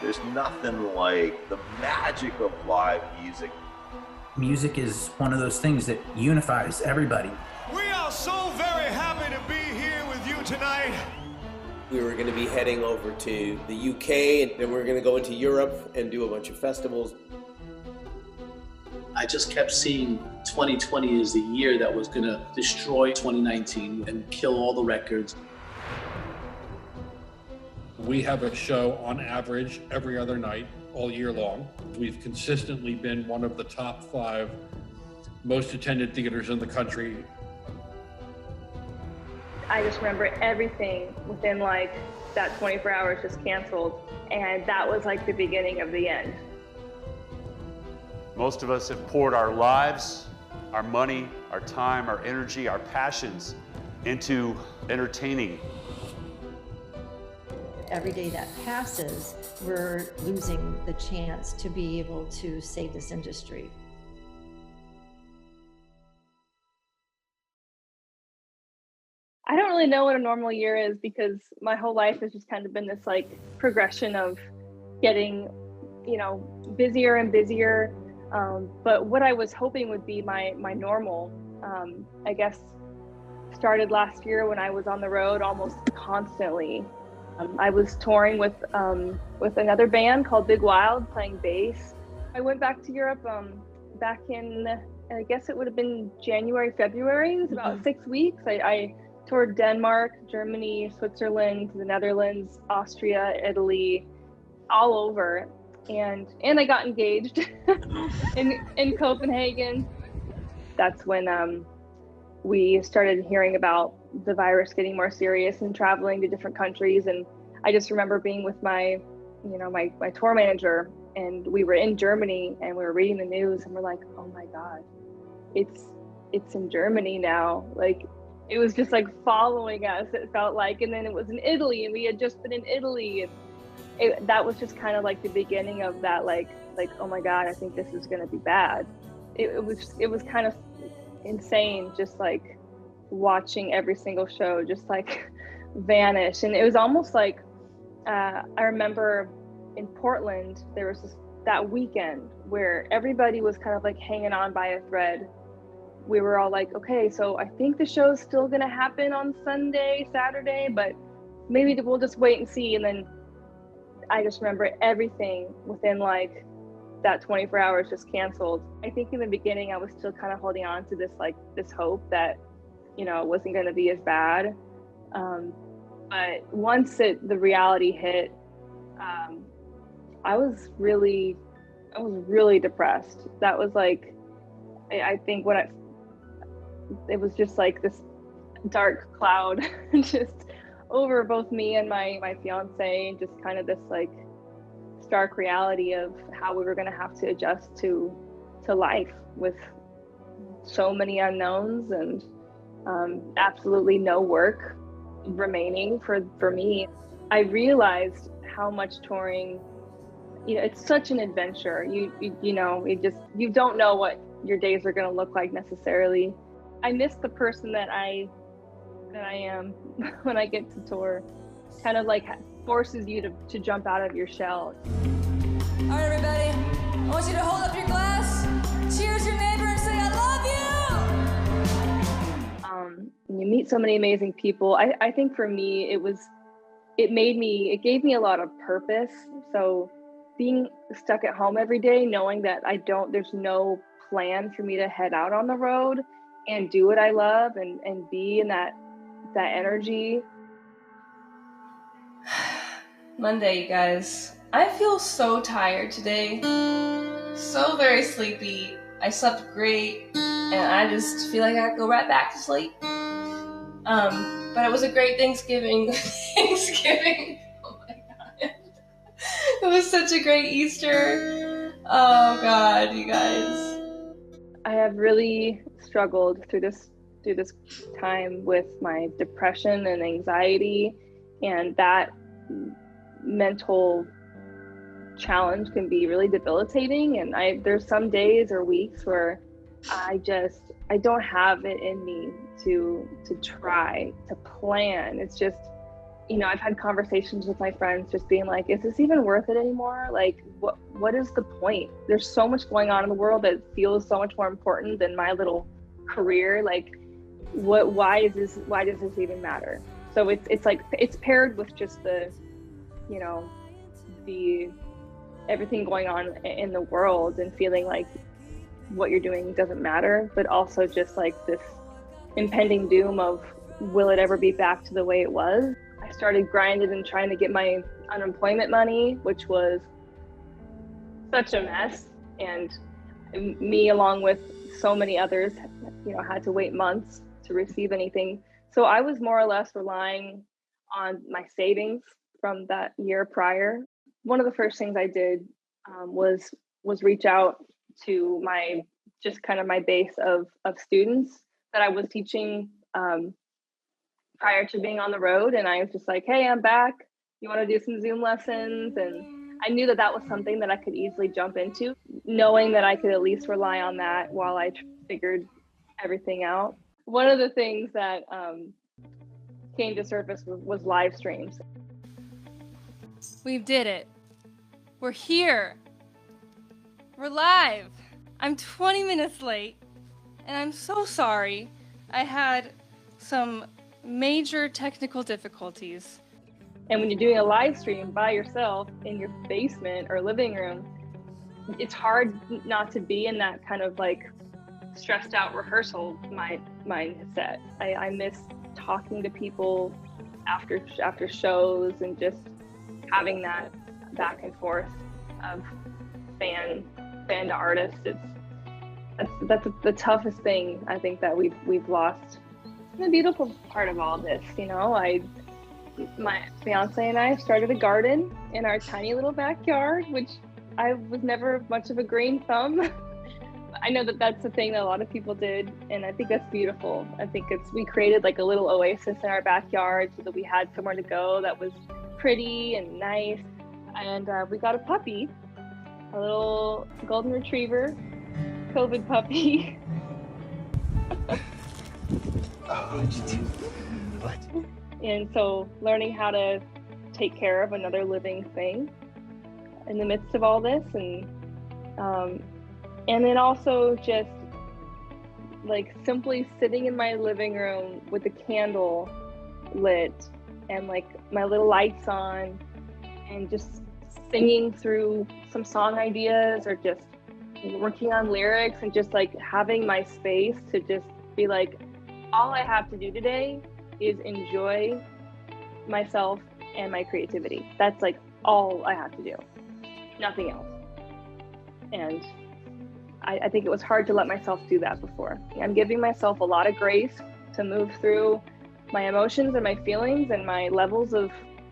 There's nothing like the magic of live music. Music is one of those things that unifies everybody. We are so very happy to be here with you tonight. We were going to be heading over to the UK, and then we were going to go into Europe and do a bunch of festivals. I just kept seeing 2020 as the year that was going to destroy 2019 and kill all the records. We have a show on average every other night all year long. We've consistently been one of the top 5 most attended theaters in the country. I just remember everything within like that 24 hours just canceled, and that was like the beginning of the end. Most of us have poured our lives, our money, our time, our energy, our passions into entertaining. Every day that passes, we're losing the chance to be able to save this industry. I don't really know what a normal year is because my whole life has just kind of been this like progression of getting, busier and busier. But what I was hoping would be my normal, I guess, started last year when I was on the road almost constantly. I was touring with another band called Big Wild, playing bass. I went back to Europe back in, I guess it would have been January, February. It was about 6 weeks. I toured Denmark, Germany, Switzerland, the Netherlands, Austria, Italy, all over. And I got engaged in Copenhagen. That's when we started hearing about the virus getting more serious and traveling to different countries. And I just remember being with my tour manager, and we were in Germany and we were reading the news and we're like, oh my God, it's in Germany now. Like, it was just like following us, it felt like. And then it was in Italy and we had just been in Italy. And that was just kind of like the beginning of that, like, oh my God, I think this is gonna be bad. It was kind of insane, just like watching every single show just like vanish. And it was almost like, I remember in Portland, there was that weekend where everybody was kind of like hanging on by a thread. We were all like, okay, so I think the show's still gonna happen on Sunday, Saturday, but maybe we'll just wait and see. And then I just remember everything within like that 24 hours just canceled. I think in the beginning, I was still kind of holding on to this hope that, it wasn't going to be as bad. But once the reality hit, I was really depressed. That was like, I think it was just like this dark cloud just over both me and my fiance, and just kind of this like stark reality of how we were going to have to adjust to life with so many unknowns and absolutely no work remaining for me. I realized how much touring, it's such an adventure. You don't know what your days are going to look like necessarily. I miss the person that I am when I get to tour. Kind of like forces you to jump out of your shell. All right, everybody, I want you to hold up your glass, cheers your neighbor, and say, I love you! You meet so many amazing people. I think for me, it gave me a lot of purpose. So being stuck at home every day, knowing that there's no plan for me to head out on the road and do what I love and be in that energy. Monday, you guys. I feel so tired today. So very sleepy. I slept great, and I just feel like I could go right back to sleep. But it was a great Thanksgiving. Oh my God. It was such a great Easter. Oh God, you guys. I have really struggled through this time with my depression and anxiety, and that mental challenge can be really debilitating. And there's some days or weeks where I don't have it in me to try to plan. It's just you know, I've had conversations with my friends just being like, is this even worth it anymore? Like, what is the point? There's so much going on in the world that feels so much more important than my little career. Like, why does this even matter? So it's like, it's paired with just the, you know, the everything going on in the world and feeling like what you're doing doesn't matter, but also just like this impending doom of, will it ever be back to the way it was? I started grinding and trying to get my unemployment money, which was such a mess. And me, along with so many others, you know, had to wait months to receive anything. So I was more or less relying on my savings from that year prior. One of the first things I did was reach out to my, just kind of my base of students that I was teaching prior to being on the road. And I was just like, hey, I'm back. You want to do some Zoom lessons? And I knew that that was something that I could easily jump into, knowing that I could at least rely on that while I figured everything out. One of the things that came to surface was live streams. We did it. We're here. We're live. I'm 20 minutes late, and I'm so sorry. I had some major technical difficulties. And when you're doing a live stream by yourself in your basement or living room, it's hard not to be in that kind of like stressed out rehearsal mindset. I miss talking to people after shows and just having that back and forth of fan to artist. That's the toughest thing I think that we've lost. The beautiful part of all this, you know, my fiance and I started a garden in our tiny little backyard, which I was never much of a green thumb. I know that that's the thing that a lot of people did, and I think that's beautiful. I think we created like a little oasis in our backyard so that we had somewhere to go that was pretty and nice. And we got a puppy, a little golden retriever, COVID puppy. Oh, what'd you do? What? And so learning how to take care of another living thing in the midst of all this, and then also just like simply sitting in my living room with a candle lit and like my little lights on and just singing through some song ideas or just working on lyrics and just like having my space to just be like, all I have to do today is enjoy myself and my creativity. That's like all I have to do, nothing else. And I think it was hard to let myself do that before. I'm giving myself a lot of grace to move through my emotions and my feelings and my levels of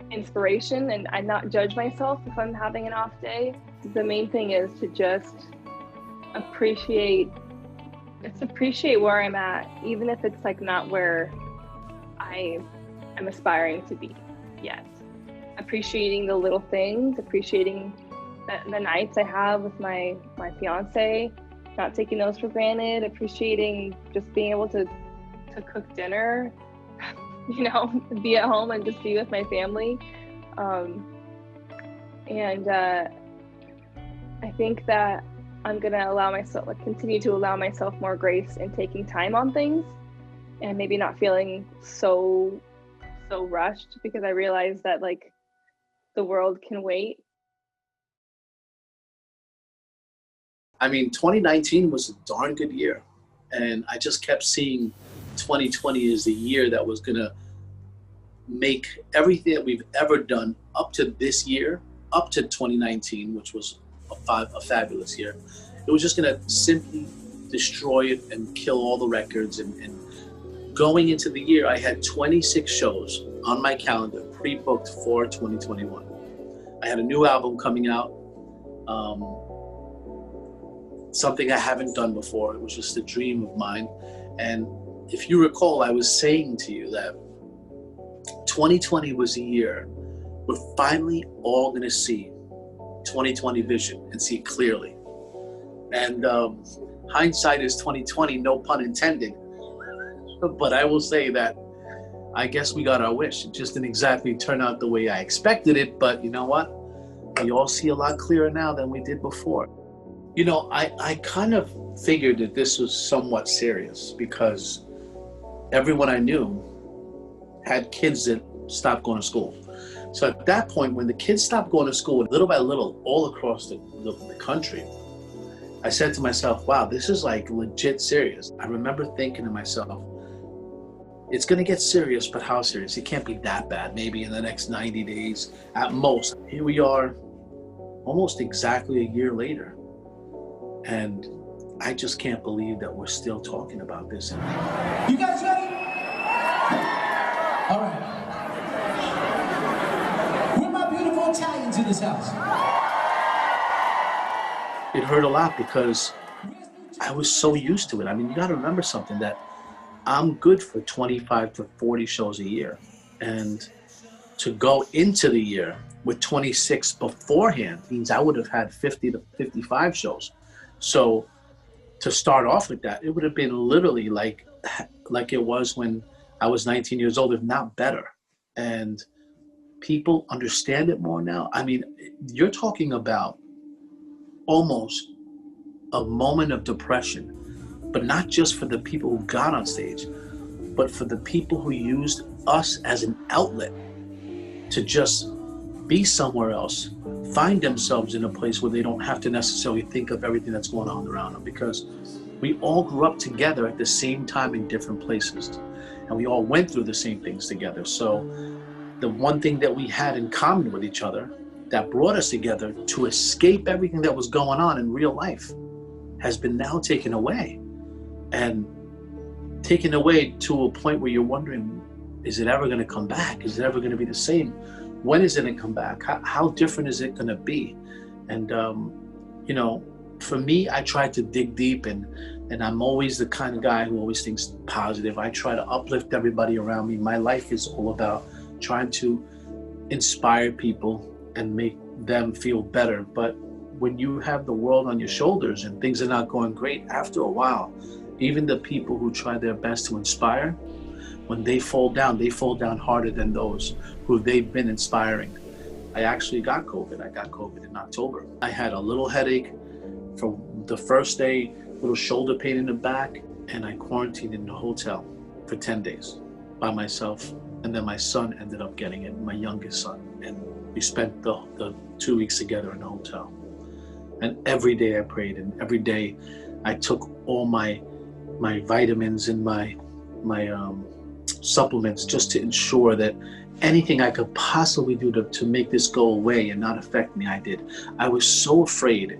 inspiration, and I not judge myself if I'm having an off day. The main thing is to just appreciate where I'm at, even if it's like not where I'm aspiring to be yet. Appreciating the little things, appreciating the nights I have with my fiance, not taking those for granted, appreciating just being able to cook dinner, you know, be at home and just be with my family. And I think that I'm gonna continue to allow myself more grace in taking time on things and maybe not feeling so rushed, because I realize that like the world can wait. I mean, 2019 was a darn good year. And I just kept seeing 2020 as the year that was gonna make everything that we've ever done up to this year, up to 2019, which was a fabulous year. It was just gonna simply destroy it and kill all the records. And going into the year, I had 26 shows on my calendar, pre-booked for 2021. I had a new album coming out, something I haven't done before. It was just a dream of mine. And if you recall, I was saying to you that 2020 was a year we're finally all gonna see 2020 vision and see it clearly. And hindsight is 2020, no pun intended. But I will say that I guess we got our wish. It just didn't exactly turn out the way I expected it, but you know what? We all see a lot clearer now than we did before. You know, I kind of figured that this was somewhat serious because everyone I knew had kids that stopped going to school. So at that point, when the kids stopped going to school, little by little, all across the country, I said to myself, wow, this is like legit serious. I remember thinking to myself, it's going to get serious, but how serious? It can't be that bad. Maybe in the next 90 days at most. Here we are, almost exactly a year later. And I just can't believe that we're still talking about this. You guys ready? All right. Where are my beautiful Italians in this house? It hurt a lot because I was so used to it. I mean, you got to remember something, that I'm good for 25 to 40 shows a year. And to go into the year with 26 beforehand means I would have had 50 to 55 shows. So to start off with that, it would have been literally like it was when I was 19 years old, if not better. And people understand it more now. I mean, you're talking about almost a moment of depression, but not just for the people who got on stage, but for the people who used us as an outlet to just be somewhere else, find themselves in a place where they don't have to necessarily think of everything that's going on around them, because we all grew up together at the same time in different places, and we all went through the same things together. So the one thing that we had in common with each other that brought us together to escape everything that was going on in real life has been now taken away. And taken away to a point where you're wondering, is it ever going to come back? Is it ever going to be the same? When is it going to come back? How different is it going to be? And, you know, for me, I try to dig deep, and I'm always the kind of guy who always thinks positive. I try to uplift everybody around me. My life is all about trying to inspire people and make them feel better. But when you have the world on your shoulders and things are not going great, after a while, even the people who try their best to inspire, when they fall down harder than those who they've been inspiring. I actually got COVID. I got COVID in October. I had a little headache from the first day, little shoulder pain in the back, and I quarantined in the hotel for 10 days by myself. And then my son ended up getting it, my youngest son. And we spent the 2 weeks together in the hotel. And every day I prayed, and every day I took all my vitamins and my supplements just to ensure that anything I could possibly do to make this go away and not affect me, I did. I was so afraid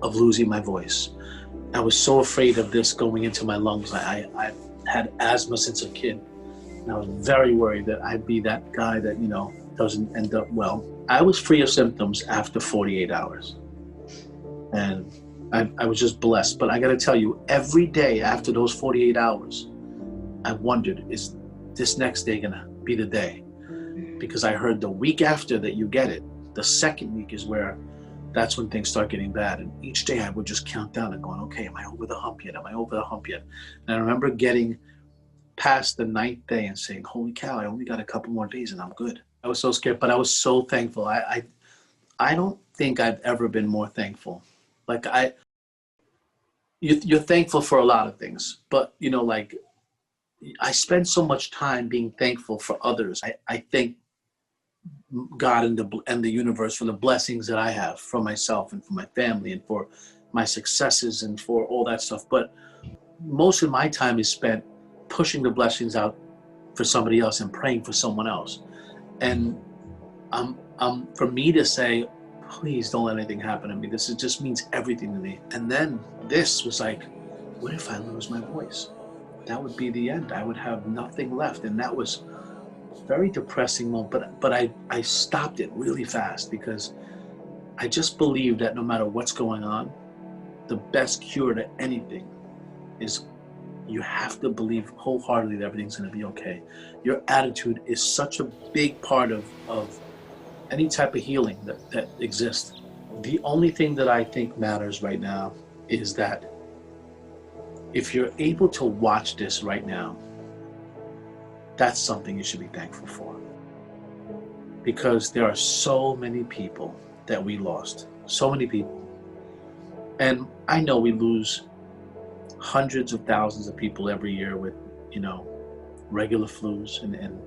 of losing my voice. I was so afraid of this going into my lungs. I've had asthma since a kid, and I was very worried that I'd be that guy that, you know, doesn't end up well. I was free of symptoms after 48 hours. And I was just blessed. But I got to tell you, every day after those 48 hours, I wondered, is this next day going to be the day? Because I heard the week after that you get it, the second week is where that's when things start getting bad. And each day I would just count down and going, okay, am I over the hump yet? Am I over the hump yet? And I remember getting past the 9th day and saying, holy cow, I only got a couple more days and I'm good. I was so scared, but I was so thankful. I don't think I've ever been more thankful. Like you're thankful for a lot of things, but you know, like I spend so much time being thankful for others. I thank God and the universe for the blessings that I have for myself and for my family and for my successes and for all that stuff. But most of my time is spent pushing the blessings out for somebody else and praying for someone else. And for me to say, please don't let anything happen to me. This just means everything to me. And then this was like, what if I lose my voice? That would be the end. I would have nothing left. And that was very depressing moment, but I stopped it really fast because I just believe that no matter what's going on, the best cure to anything is you have to believe wholeheartedly that everything's going to be okay. Your attitude is such a big part of any type of healing that exists. The only thing that I think matters right now is that if you're able to watch this right now That's something you should be thankful for. Because there are so many people that we lost. So many people. And I know we lose hundreds of thousands of people every year with, regular flus and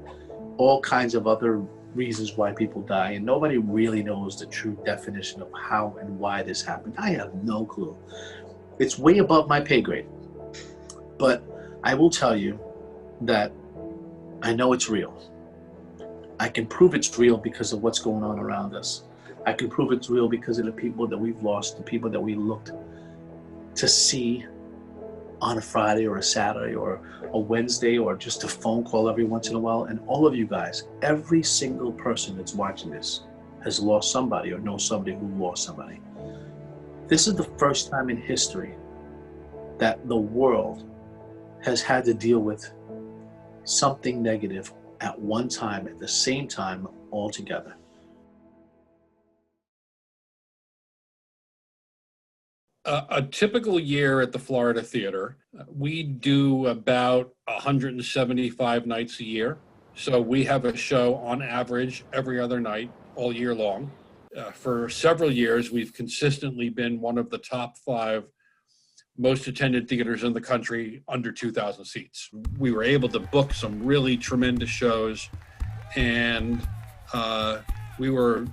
all kinds of other reasons why people die. And nobody really knows the true definition of how and why this happened. I have no clue. It's way above my pay grade. But I will tell you that I know it's real. I can prove it's real because of what's going on around us. I can prove it's real because of the people that we've lost, the people that we looked to see on a Friday or a Saturday or a Wednesday or just a phone call every once in a while. And all of you guys, every single person that's watching this has lost somebody or knows somebody who lost somebody. This is the first time in history that the world has had to deal with something negative at one time, at the same time, all together. A typical year at the Florida Theater, we do about 175 nights a year. So we have a show on average every other night all year long. For several years, we've consistently been one of the top 5 most attended theaters in the country under 2,000 seats. We were able to book some really tremendous shows, and we were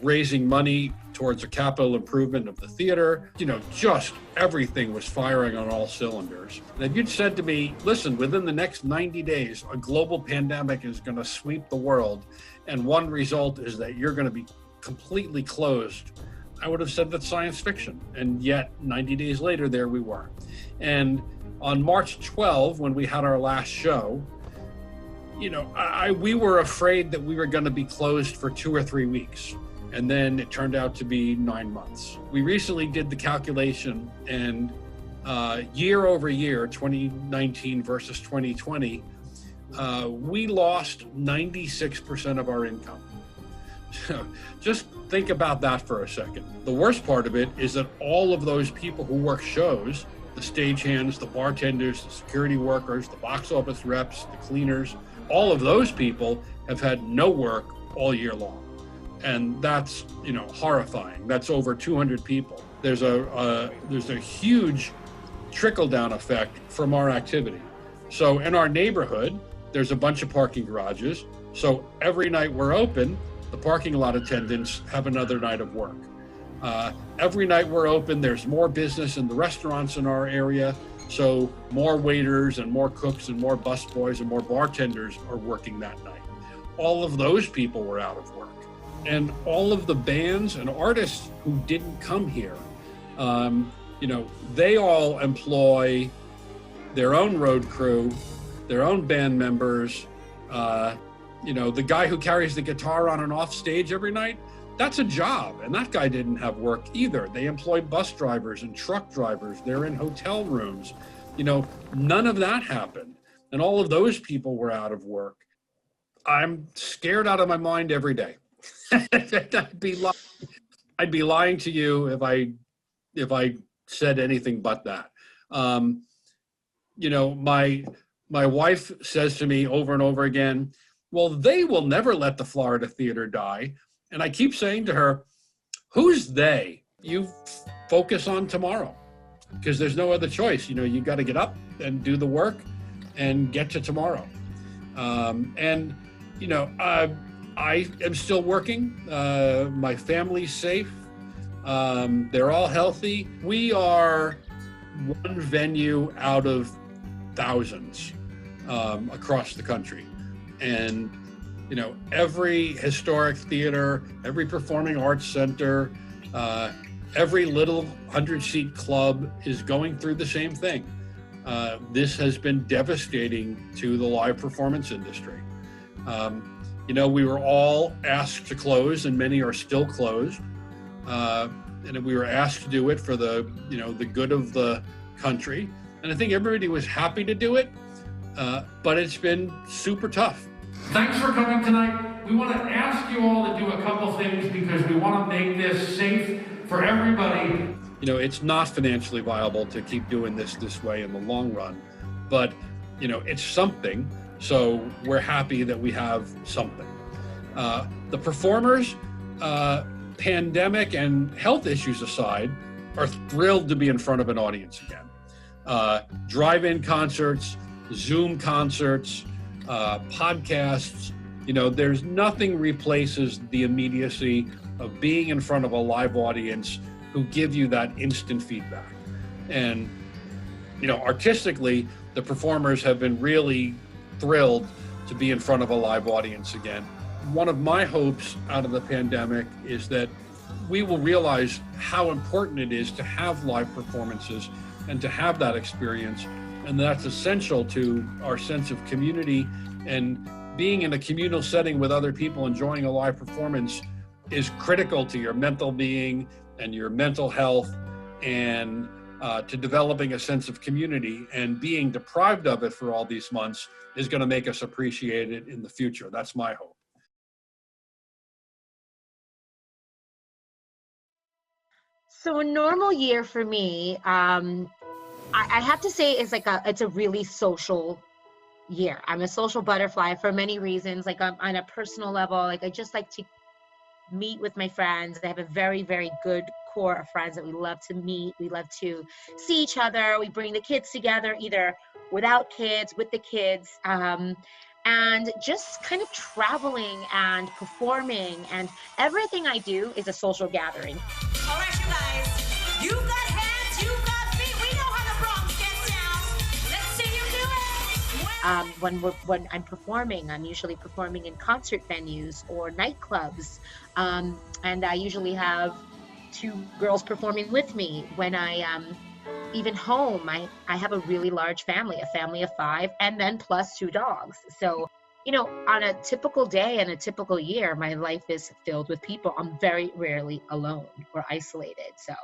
raising money towards a capital improvement of the theater. Just everything was firing on all cylinders. And if you'd said to me, listen, within the next 90 days, a global pandemic is going to sweep the world, and one result is that you're going to be completely closed, I would have said that's science fiction. And yet 90 days later, there we were. And on March 12, when we had our last show, we were afraid that we were going to be closed for 2 or 3 weeks. And then it turned out to be 9 months. We recently did the calculation, and year over year, 2019 versus 2020, we lost 96% of our income. Just think about that for a second. The worst part of it is that all of those people who work shows, the stagehands, the bartenders, the security workers, the box office reps, the cleaners, all of those people have had no work all year long. And that's, horrifying. That's over 200 people. There's a huge trickle-down effect from our activity. So in our neighborhood, there's a bunch of parking garages. So every night we're open, the parking lot attendants have another night of work. Every night we're open, there's more business in the restaurants in our area. So more waiters and more cooks and more busboys and more bartenders are working that night. All of those people were out of work. And all of the bands and artists who didn't come here, they all employ their own road crew, their own band members. The guy who carries the guitar on and off stage every night, that's a job. And that guy didn't have work either. They employ bus drivers and truck drivers. They're in hotel rooms. None of that happened. And all of those people were out of work. I'm scared out of my mind every day. I'd be lying to you if I said anything but that. My wife says to me over and over again, well, they will never let the Florida Theater die. And I keep saying to her, who's they? You focus on tomorrow, because there's no other choice. You got to get up and do the work and get to tomorrow. I am still working. My family's safe. They're all healthy. We are one venue out of thousands across the country. And, every historic theater, every performing arts center, every little 100-seat club is going through the same thing. This has been devastating to the live performance industry. We were all asked to close, and many are still closed. And we were asked to do it for the good of the country. And I think everybody was happy to do it, but it's been super tough. Thanks for coming tonight. We want to ask you all to do a couple things because we want to make this safe for everybody. It's not financially viable to keep doing this way in the long run, but, it's something. So we're happy that we have something. The performers, pandemic and health issues aside, are thrilled to be in front of an audience again. Drive-in concerts, Zoom concerts, podcasts, there's nothing replaces the immediacy of being in front of a live audience who give you that instant feedback. And, artistically, the performers have been really thrilled to be in front of a live audience again. One of my hopes out of the pandemic is that we will realize how important it is to have live performances and to have that experience. And that's essential to our sense of community, and being in a communal setting with other people enjoying a live performance is critical to your mental being and your mental health, and to developing a sense of community. And being deprived of it for all these months is going to make us appreciate it in the future. That's my hope. So a normal year for me, I have to say, it's a really social year. I'm a social butterfly for many reasons. Like, I'm on a personal level, I just like to meet with my friends. I have a very, very good core of friends that we love to meet. We love to see each other. We bring the kids together, either without kids, with the kids, and just kind of traveling and performing, and everything I do is a social gathering. All right, you guys, you've got hands, you've got feet. We know how the Bronx gets down. Let's see you do it. When I'm performing, I'm usually performing in concert venues or nightclubs, and I usually have 2 girls performing with me. When I even home, I have a really large family, a family of 5, and then plus 2 dogs. So, on a typical day and a typical year, my life is filled with people. I'm very rarely alone or isolated. So,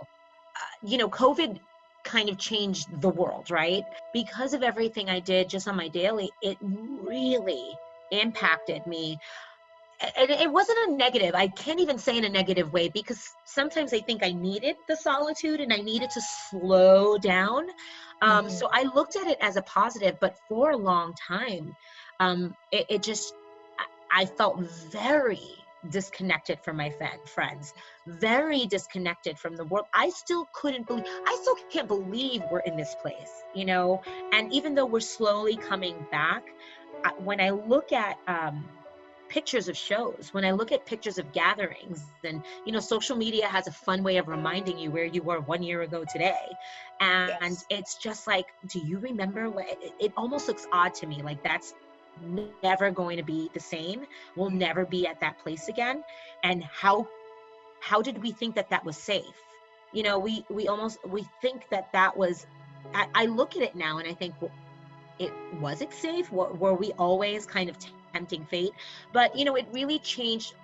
COVID kind of changed the world, right? Because of everything I did just on my daily, it really impacted me. And it wasn't a negative. I can't even say in a negative way, because sometimes I think I needed the solitude and I needed to slow down. So I looked at it as a positive, but for a long time, I felt very disconnected from my friends, very disconnected from the world. I still can't believe we're in this place, and even though we're slowly coming back, when I look at, pictures of shows, when I look at pictures of gatherings, and social media has a fun way of reminding you where you were 1 year ago today, and yes. It's just like, do you remember it almost looks odd to me, like that's never going to be the same. We'll never be at that place again. And how did we think that was safe? We think that was, I look at it now and I think, well, was it safe? Were we always kind of tempting fate? But it really changed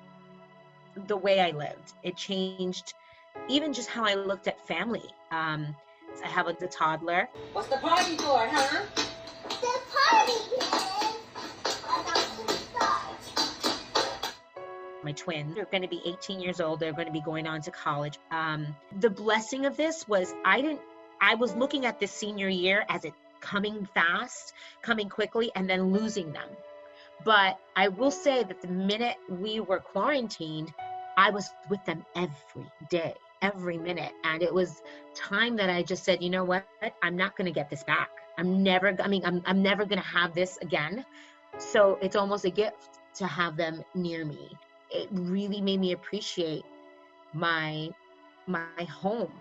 the way I lived. It changed even just how I looked at family. I have a toddler. What's the party for, huh? The party. My twins are going to be 18 years old. They're going to be going on to college. The blessing of this was I was looking at this senior year as it coming fast, coming quickly, and then losing them. But I will say that the minute we were quarantined, I was with them every day, every minute. And it was time that I just said, you know what? I'm not going to get this back. I'm never going to have this again. So it's almost a gift to have them near me. It really made me appreciate my home,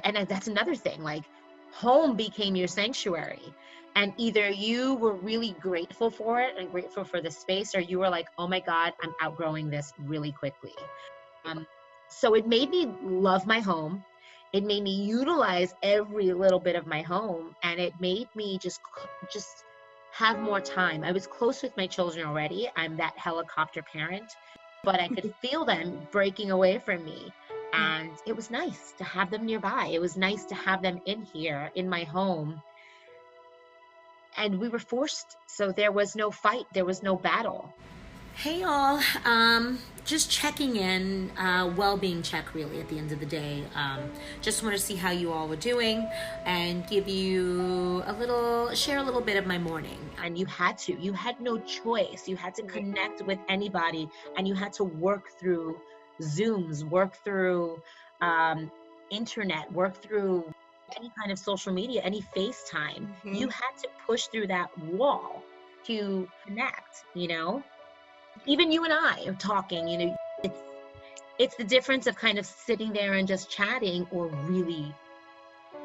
and that's another thing, like home became your sanctuary, and either you were really grateful for it and grateful for the space, or you were like, oh my God, I'm outgrowing this really quickly. So it made me love my home. It made me utilize every little bit of my home, and it made me just have more time. I was close with my children already. I'm that helicopter parent, but I could feel them breaking away from me. And it was nice to have them nearby. It was nice to have them in here, in my home. And we were forced. So there was no fight. There was no battle. Hey all, just checking in, well-being check really at the end of the day. Just want to see how you all were doing and give you share a little bit of my morning. And you had no choice. You had to connect with anybody, and you had to work through Zooms, work through internet, work through any kind of social media, any FaceTime. You had to push through that wall to connect, you know? Even you and I are talking, you know, it's the difference of kind of sitting there and just chatting, or really,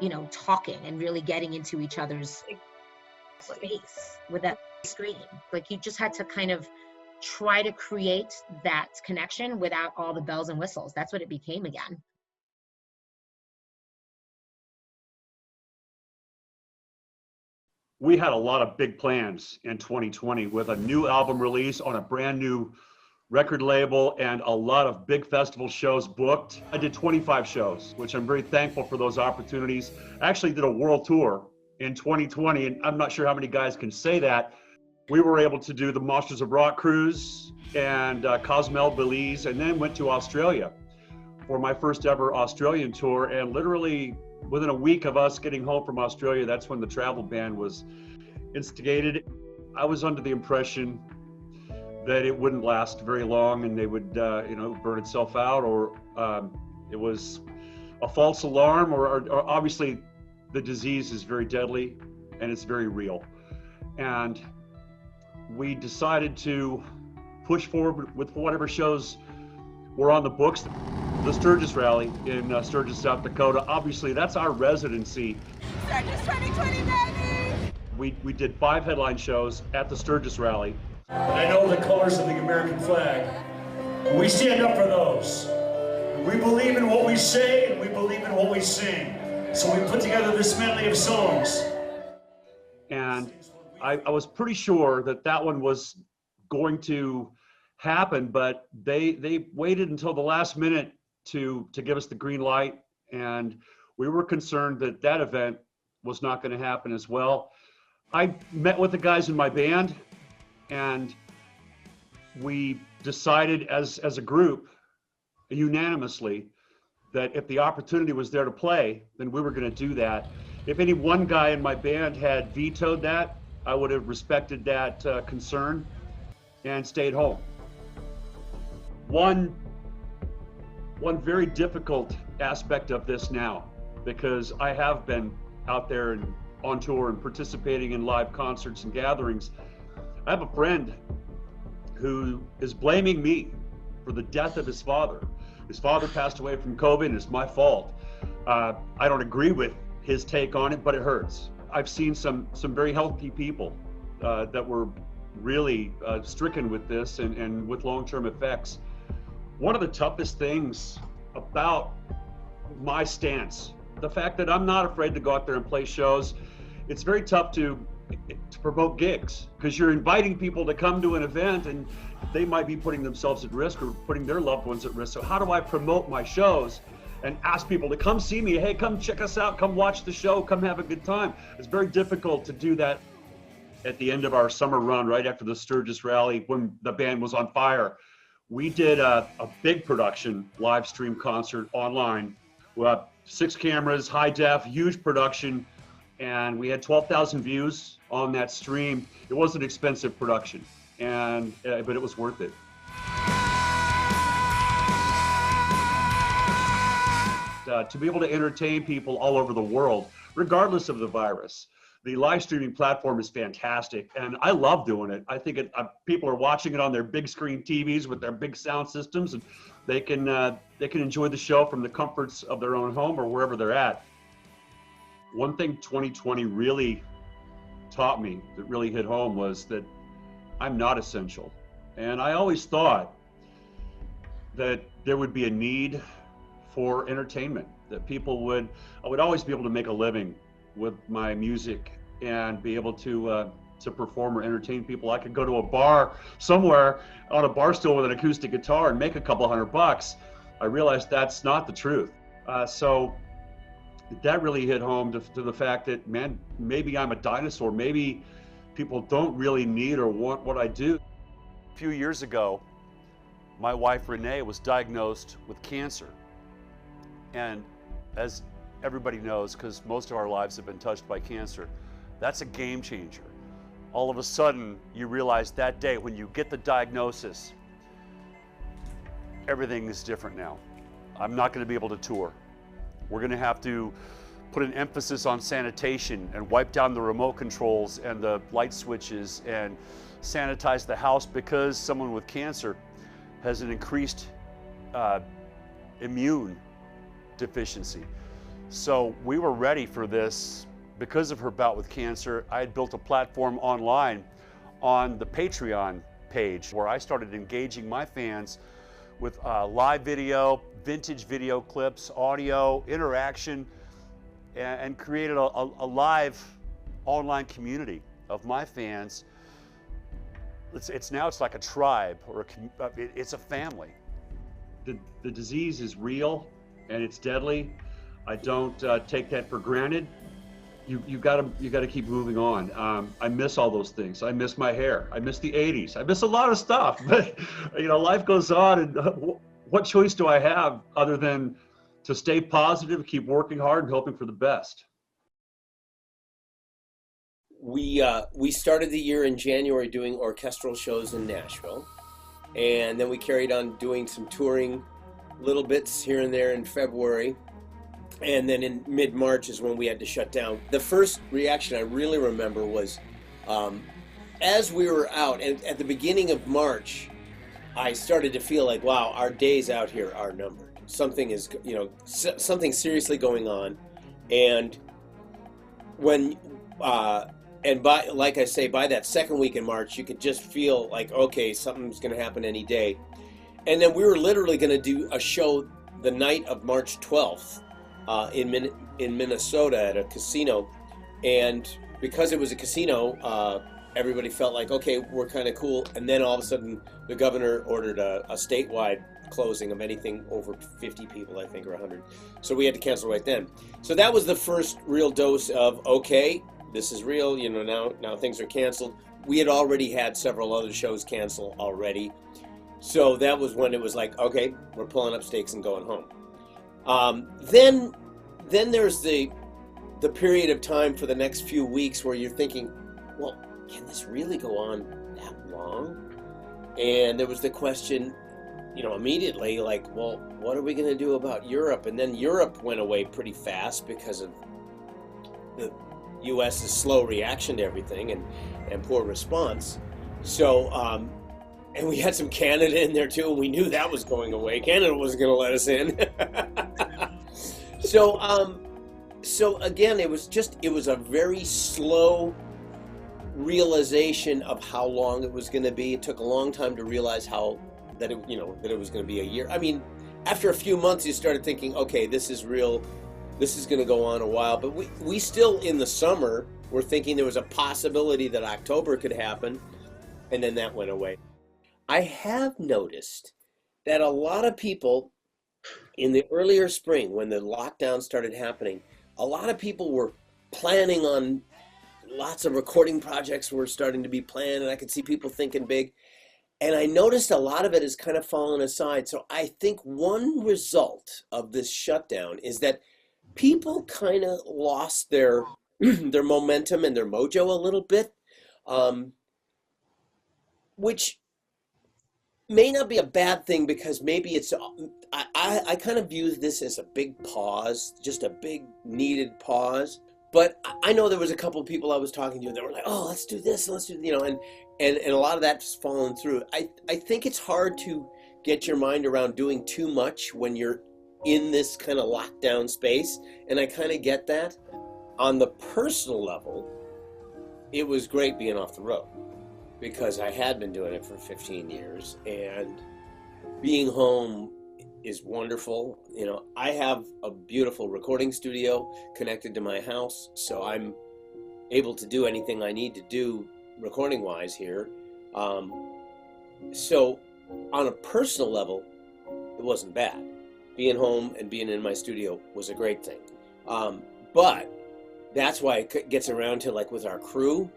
you know, talking and really getting into each other's space with that screen. Like, you just had to kind of try to create that connection without all the bells and whistles. That's what it became again. We had a lot of big plans in 2020 with a new album release on a brand new record label and a lot of big festival shows booked. I did 25 shows, which I'm very thankful for those opportunities. I actually did a world tour in 2020, and I'm not sure how many guys can say that. We were able to do the Monsters of Rock cruise and Cozumel, Belize, and then went to Australia for my first ever Australian tour. And literally within a week of us getting home from Australia, that's when the travel ban was instigated. I was under the impression that it wouldn't last very long and they would, burn itself out, or it was a false alarm, or obviously the disease is very deadly and it's very real. And we decided to push forward with whatever shows were on the books. The Sturgis Rally in Sturgis, South Dakota, obviously that's our residency. Sturgis 2020, baby! We did 5 headline shows at the Sturgis Rally. I know the colors of the American flag. We stand up for those. We believe in what we say and we believe in what we sing. So we put together this medley of songs. And I was pretty sure that one was going to happen, but they waited until the last minute to give us the green light, and we were concerned that event was not going to happen as well. I met with the guys in my band, and we decided as a group unanimously that if the opportunity was there to play, then we were going to do that. If any one guy in my band had vetoed that, I would have respected that concern and stayed home. One very difficult aspect of this now, because I have been out there and on tour and participating in live concerts and gatherings, I have a friend who is blaming me for the death of his father. His father passed away from COVID, and it's my fault. I don't agree with his take on it, but it hurts. I've seen some very healthy people that were really stricken with this and with long-term effects. One of the toughest things about my stance, the fact that I'm not afraid to go out there and play shows, it's very tough to promote gigs, because you're inviting people to come to an event and they might be putting themselves at risk or putting their loved ones at risk. So how do I promote my shows and ask people to come see me? Hey, come check us out, come watch the show, come have a good time. It's very difficult to do that at the end of our summer run, right after the Sturgis Rally, when the band was on fire. We did a big production live stream concert online. We had 6 cameras, high def, huge production, and we had 12,000 views on that stream. It was an expensive production, but it was worth it. To be able to entertain people all over the world, regardless of the virus. The live streaming platform is fantastic, and I love doing it. I think people are watching it on their big screen TVs with their big sound systems, and they can enjoy the show from the comforts of their own home or wherever they're at. One thing 2020 really taught me, that really hit home, was that I'm not essential. And I always thought that there would be a need for entertainment, that I would always be able to make a living with my music and be able to perform or entertain people. I could go to a bar somewhere on a bar stool with an acoustic guitar and make a couple $100. I realized that's not the truth. So that really hit home to the fact that, man, maybe I'm a dinosaur. Maybe people don't really need or want what I do. A few years ago, my wife Renee was diagnosed with cancer. And as everybody knows, because most of our lives have been touched by cancer, that's a game changer. All of a sudden, you realize that day when you get the diagnosis, everything is different now. I'm not going to be able to tour. We're going to have to put an emphasis on sanitation and wipe down the remote controls and the light switches and sanitize the house, because someone with cancer has an increased immune deficiency. So we were ready for this because of her bout with cancer. I had built a platform online on the Patreon page where I started engaging my fans with live video, vintage video clips, audio, interaction, and created a live online community of my fans. It's like a tribe, or it's a family. The disease is real and it's deadly. I don't take that for granted. You gotta keep moving on. I miss all those things. I miss my hair. I miss the 80s. I miss a lot of stuff. But life goes on, and what choice do I have other than to stay positive, keep working hard, and hoping for the best? We started the year in January doing orchestral shows in Nashville, and then we carried on doing some touring, little bits here and there in February, and then in mid-March is when we had to shut down. The first reaction I really remember was, as we were out, and at the beginning of March, I started to feel like, wow, our days out here are numbered. Something is, something seriously going on, and when. And like I say, by that second week in March, you could just feel like, okay, something's going to happen any day. And then we were literally going to do a show the night of March 12th in Minnesota at a casino. And because it was a casino, everybody felt like, okay, we're kind of cool. And then all of a sudden, the governor ordered a statewide closing of anything over 50 people, I think, or 100. So we had to cancel right then. So that was the first real dose of, okay, this is real, now things are canceled. We had already had several other shows cancel already. So that was when it was like, okay, we're pulling up stakes and going home. Then there's the period of time for the next few weeks where you're thinking, well, can this really go on that long? And there was the question, immediately, like, well, what are we going to do about Europe? And then Europe went away pretty fast because of the U.S.as slow reaction to everything and poor response. So, and we had some Canada in there too, and we knew that was going away. Canada wasn't going to let us in. So again, it was a very slow realization of how long it was going to be. It took a long time to realize that it was going to be a year. I mean, after a few months, you started thinking, okay, this is real. This is going to go on a while, but we still, in the summer, were thinking there was a possibility that October could happen, and then that went away. I have noticed that a lot of people in the earlier spring, when the lockdown started happening, a lot of people were planning on lots of recording projects were starting to be planned, and I could see people thinking big. And I noticed a lot of it has kind of fallen aside. So I think one result of this shutdown is that people kind of lost their momentum and their mojo a little bit, which may not be a bad thing, because maybe it's, I kind of view this as a big pause, just a big needed pause. But I know there was a couple of people I was talking to that were like, oh, let's do this, let's do, and a lot of that's fallen through. I think it's hard to get your mind around doing too much when you're in this kind of lockdown space, and I kind of get that. On the personal level, it was great being off the road, because I had been doing it for 15 years, and being home is wonderful. I have a beautiful recording studio connected to my house, so I'm able to do anything I need to do recording wise here. So on a personal level, it wasn't bad. Being home and being in my studio was a great thing. But that's why it gets around to, like, with our crew.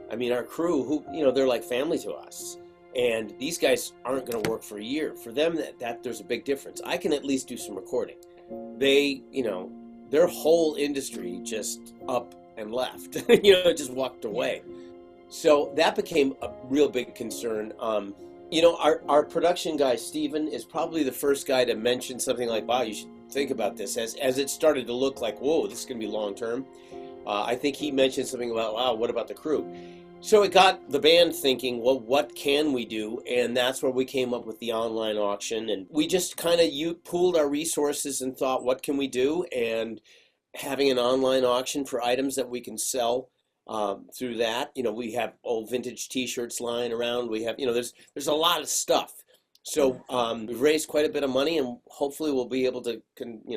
I mean, our crew, who, they're like family to us. And these guys aren't going to work for a year. For them, that there's a big difference. I can at least do some recording. They, their whole industry just up and left, just walked away. So that became a real big concern. Our production guy, Steven, is probably the first guy to mention something like, wow, you should think about this, as it started to look like, whoa, this is going to be long term. I think he mentioned something about, wow, what about the crew? So it got the band thinking, well, what can we do? And that's where we came up with the online auction. And we just kind of pooled our resources and thought, what can we do? And having an online auction for items that we can sell through that. We have old vintage T-shirts lying around. We have, there's a lot of stuff. So we've raised quite a bit of money, and hopefully we'll be able to,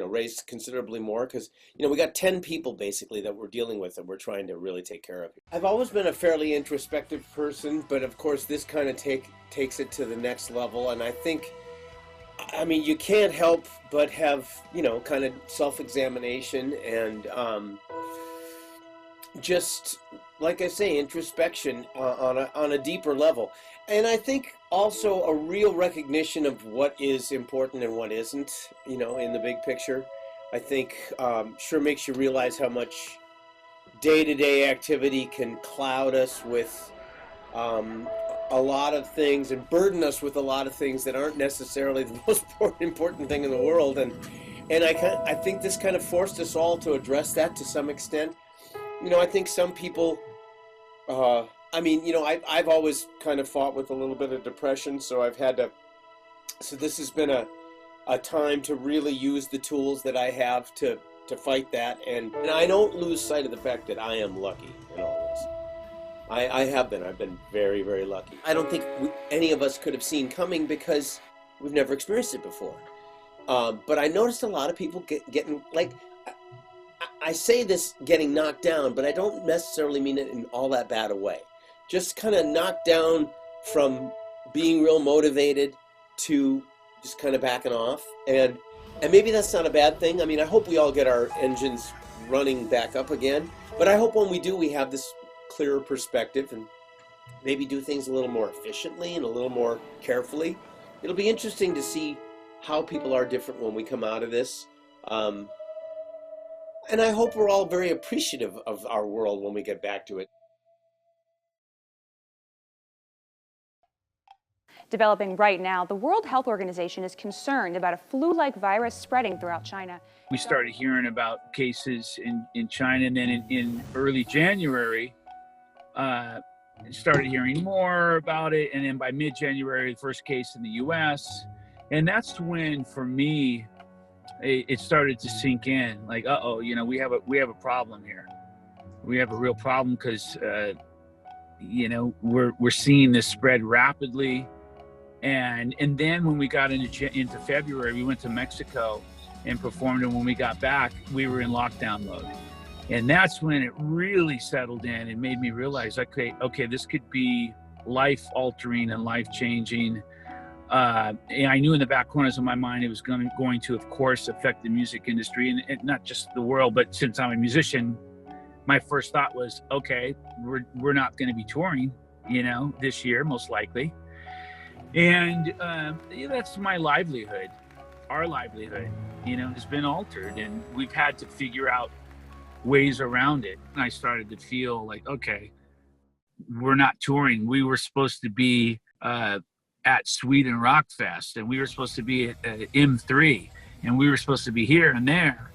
raise considerably more, because, we got 10 people basically that we're dealing with that we're trying to really take care of. I've always been a fairly introspective person, but of course this kind of takes it to the next level. And I think, you can't help but have, kind of self-examination and just, like I say, introspection on a deeper level. And I think also a real recognition of what is important and what isn't, in the big picture. I think sure makes you realize how much day-to-day activity can cloud us with a lot of things and burden us with a lot of things that aren't necessarily the most important thing in the world. And I think this kind of forced us all to address that to some extent. I think some people, I've always kind of fought with a little bit of depression, so this has been a time to really use the tools that I have to fight that. And I don't lose sight of the fact that I am lucky in all this. I have been. I've been very, very lucky. I don't think any of us could have seen coming because we've never experienced it before. But I noticed a lot of people getting, like, I say this getting knocked down, but I don't necessarily mean it in all that bad a way. Just kind of knocked down from being real motivated to just kind of backing off. And maybe that's not a bad thing. I hope we all get our engines running back up again. But I hope when we do, we have this clearer perspective and maybe do things a little more efficiently and a little more carefully. It'll be interesting to see how people are different when we come out of this. And I hope we're all very appreciative of our world when we get back to it. Developing right now, the World Health Organization is concerned about a flu-like virus spreading throughout China. We started hearing about cases in China, and then in early January, started hearing more about it. And then by mid-January, the first case in the U.S. And that's when, for me, it started to sink in. Like, we have a problem here. We have a real problem because, we're seeing this spread rapidly. And then when we got into February, we went to Mexico and performed. And when we got back, we were in lockdown mode. And that's when it really settled in and made me realize, okay, this could be life-altering and life-changing. And I knew in the back corners of my mind it was going to, of course, affect the music industry, and not just the world, but since I'm a musician, my first thought was, okay, we're not going to be touring, this year, most likely. And that's my livelihood. Our livelihood, has been altered, and we've had to figure out ways around it. And I started to feel like, okay, we're not touring. We were supposed to be at Sweden Rock Fest, and we were supposed to be at M3, and we were supposed to be here and there,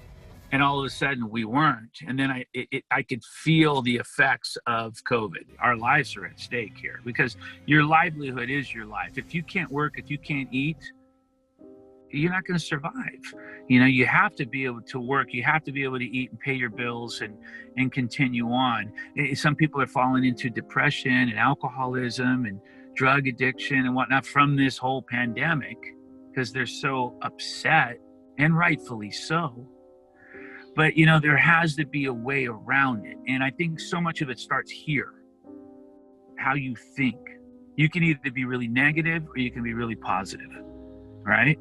and all of a sudden we weren't. And then I could feel the effects of COVID. Our lives are at stake here because your livelihood is your life. If you can't work, if you can't eat, you're not going to survive. You have to be able to work. You have to be able to eat and pay your bills and continue on. Some people are falling into depression and alcoholism and drug addiction and whatnot from this whole pandemic because they're so upset, and rightfully so. But, there has to be a way around it. And I think so much of it starts here, how you think. You can either be really negative or you can be really positive, right?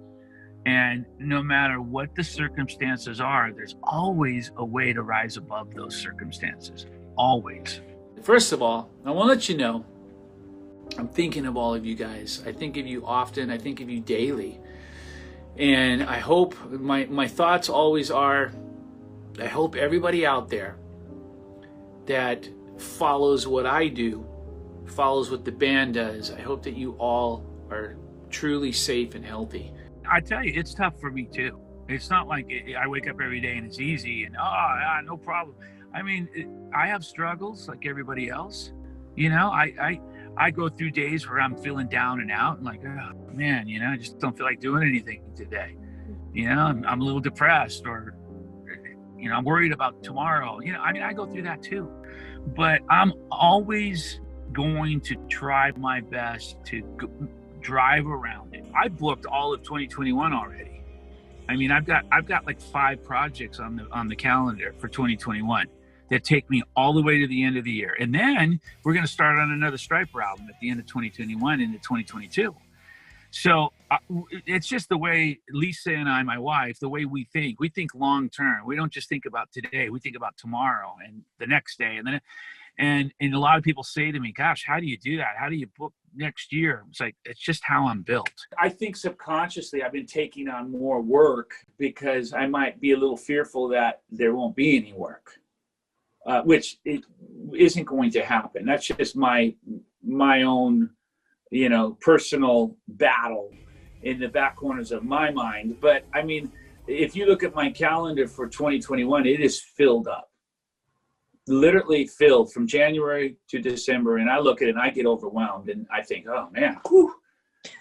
And no matter what the circumstances are, there's always a way to rise above those circumstances, always. First of all, I want to let you know I'm thinking of all of you guys. I think of you often. I think of you daily. And I hope, my thoughts always are, I hope everybody out there that follows what I do, follows what the band does, I hope that you all are truly safe and healthy. I tell you, it's tough for me too. It's not like I wake up every day and it's easy and no problem. I mean, I have struggles like everybody else. You know, I go through days where I'm feeling down and out and like, oh man, you know, I just don't feel like doing anything today. You know, I'm a little depressed, or, you know, I'm worried about tomorrow. You know, I mean, I go through that too, but I'm always going to try my best to drive around it. I booked all of 2021 already. I mean, I've got like 5 projects on the calendar for 2021 that take me all the way to the end of the year. And then we're going to start on another Striper album at the end of 2021 into 2022. So it's just the way Lisa and I, my wife, the way we think long term. We don't just think about today. We think about tomorrow and the next day. And then, and a lot of people say to me, gosh, how do you do that? How do you book next year? It's like, it's just how I'm built. I think subconsciously I've been taking on more work because I might be a little fearful that there won't be any work. Which it isn't going to happen. That's just my own, you know, personal battle in the back corners of my mind. But I mean, if you look at my calendar for 2021, it is filled up, literally filled from January to December. And I look at it and I get overwhelmed and I think, oh man,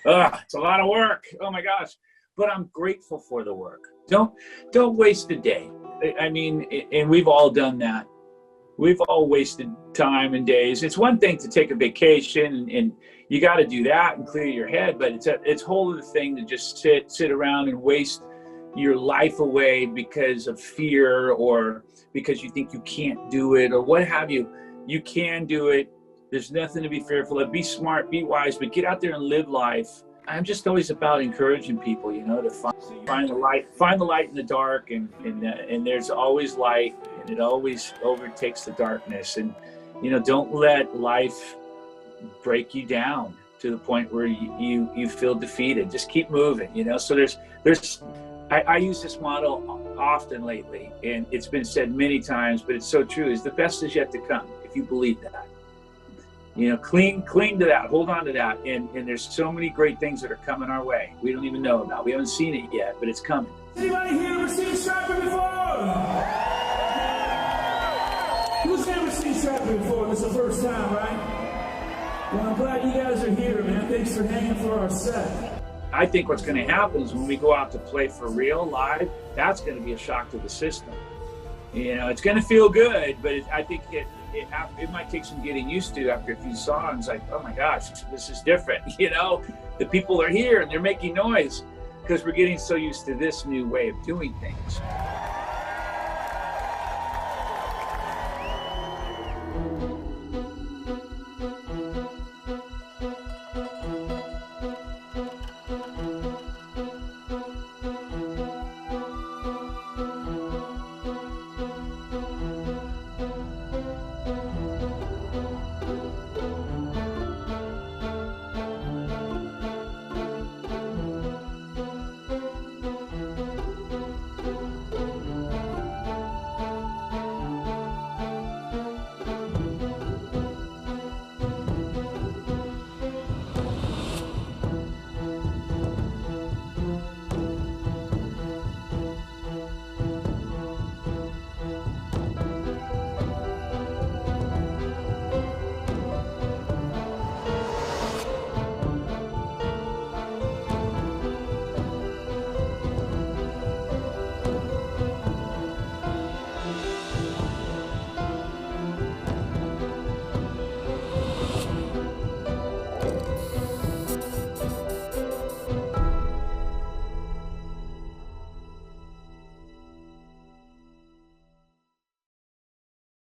it's a lot of work. Oh my gosh. But I'm grateful for the work. Don't waste a day. I mean, and we've all done that. We've all wasted time and days. It's one thing to take a vacation and you got to do that and clear your head, but it's a whole other thing to just sit around and waste your life away because of fear or because you think you can't do it or what have you. You can do it. There's nothing to be fearful of. Be smart, be wise, but get out there and live life. I'm just always about encouraging people, you know, to find the light in the dark, and there's always light, and it always overtakes the darkness. And you know, don't let life break you down to the point where you feel defeated. Just keep moving, you know. So I use this model often lately, and it's been said many times, but it's so true. Is the best is yet to come if you believe that. You know, cling to that, hold on to that. And there's so many great things that are coming our way. We don't even know about. We haven't seen it yet, but it's coming. Anybody here ever seen Striper before? Who's never seen Striper before? This is the first time, right? Well, I'm glad you guys are here, man. Thanks for hanging for our set. I think what's going to happen is when we go out to play for real live, that's going to be a shock to the system. You know, it's going to feel good, but I think it might take some getting used to after a few songs. Like, oh my gosh, this is different. You know, the people are here and they're making noise because we're getting so used to this new way of doing things.